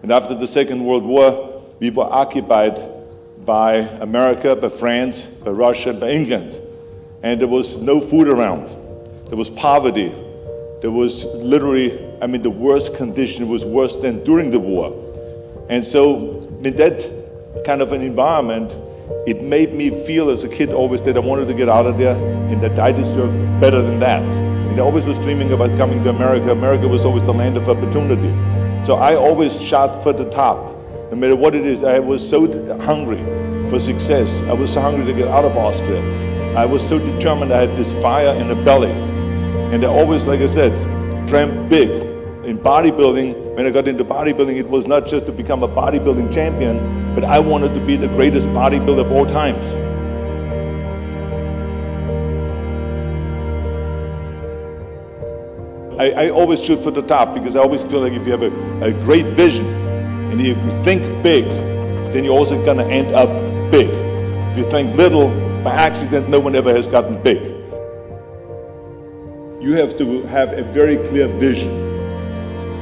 And after the Second World War, we were occupied by America, by France, by Russia, by England. And there was no food around. There was poverty. There was literally, the worst condition was worse than during the war. And so in that kind of an environment, it made me feel as a kid always that I wanted to get out of there and that I deserved better than that. And I always was dreaming about coming to America. America was always the land of opportunity. So I always shot for the top. No matter what it is, I was so hungry for success. I was so hungry to get out of Austria. I was so determined. I had this fire in the belly. And I always, like I said, dreamt big. In bodybuilding, when I got into bodybuilding, it was not just to become a bodybuilding champion, but I wanted to be the greatest bodybuilder of all times. I always shoot for the top because I always feel like if you have a great vision and you think big, then you're also going to end up big. If you think little, by accident, no one ever has gotten big. You have to have a very clear vision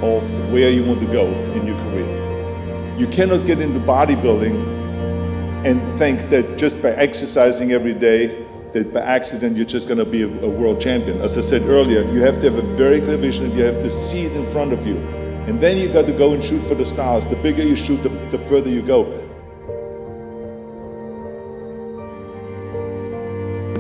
of where you want to go in your career. You cannot get into bodybuilding and think that just by exercising every day, that by accident you're just going to be a world champion. As I said earlier, you have to have a very clear vision and you have to see it in front of you. And then you got to go and shoot for the stars. The bigger you shoot, the further you go.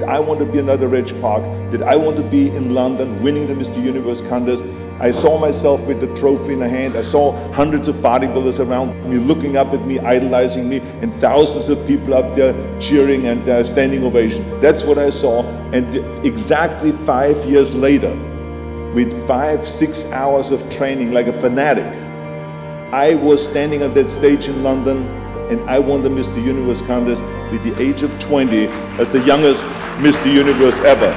I want to be another Reg Park, that I want to be in London winning the Mr. Universe contest. I saw myself with the trophy in the hand. I saw hundreds of bodybuilders around me looking up at me, idolizing me, and thousands of people up there cheering and standing ovation. That's what I saw. And exactly 5 years later, with 5-6 hours of training like a fanatic, I was standing on that stage in London and I won the Mr. Universe contest with the age of 20 as the youngest Mr. Universe ever.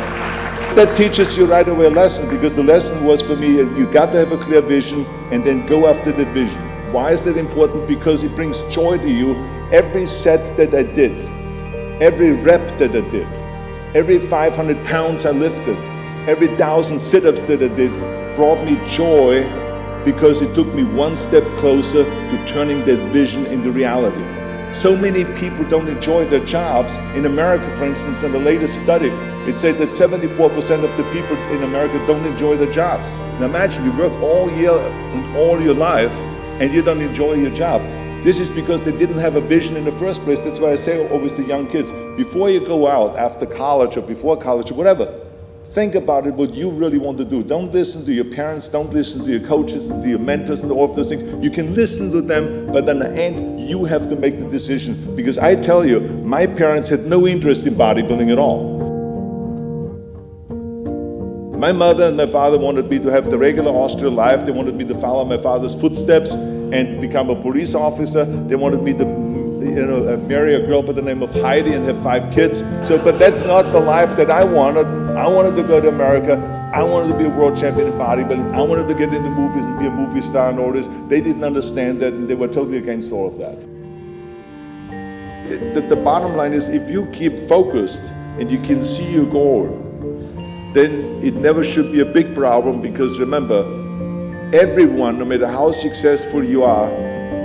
That teaches you right away a lesson, because the lesson was for me, you got to have a clear vision and then go after that vision. Why is that important? Because it brings joy to you. Every set that I did, every rep that I did, every 500 pounds I lifted, every 1,000 sit-ups that I did brought me joy, because it took me one step closer to turning that vision into reality. So many people don't enjoy their jobs. In America, for instance, in the latest study, it said that 74% of the people in America don't enjoy their jobs. Now imagine you work all year and all your life and you don't enjoy your job. This is because they didn't have a vision in the first place. That's why I say always to young kids, before you go out after college or before college or whatever, think about it, what you really want to do. Don't listen to your parents, don't listen to your coaches and to your mentors and all of those things. You can listen to them, but in the end, you have to make the decision. Because I tell you, my parents had no interest in bodybuilding at all. My mother and my father wanted me to have the regular Austrian life. They wanted me to follow my father's footsteps and become a police officer. They wanted me to marry a girl by the name of Heidi and have 5 kids. But that's not the life that I wanted. I wanted to go to America. I wanted to be a world champion in bodybuilding. I wanted to get into movies and be a movie star and all this. They didn't understand that, and they were totally against all of that. The bottom line is, if you keep focused and you can see your goal, then it never should be a big problem, because remember, everyone, no matter how successful you are,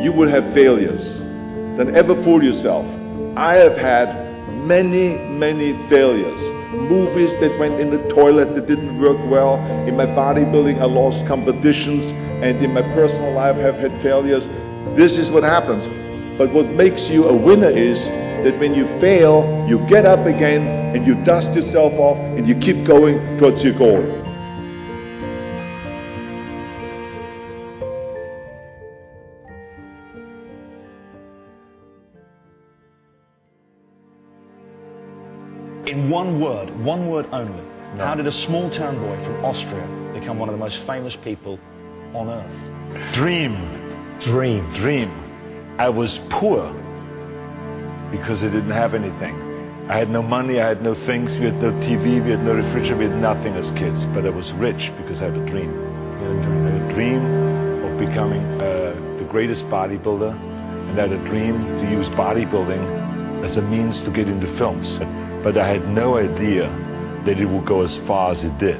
you will have failures. Don't ever fool yourself. I have had many failures. Movies that went in the toilet that didn't work well. In my bodybuilding, I lost competitions, and in my personal life, I've had failures. This is what happens. But what makes you a winner is that when you fail, you get up again and you dust yourself off and you keep going towards your goal. In one word only, how did a small town boy from Austria become one of the most famous people on earth? Dream. I was poor because I didn't have anything. I had no money, I had no things, we had no TV, we had no refrigerator, we had nothing as kids. But I was rich because I had a dream. I had a dream of becoming the greatest bodybuilder, and I had a dream to use bodybuilding as a means to get into films. But I had no idea that it would go as far as it did.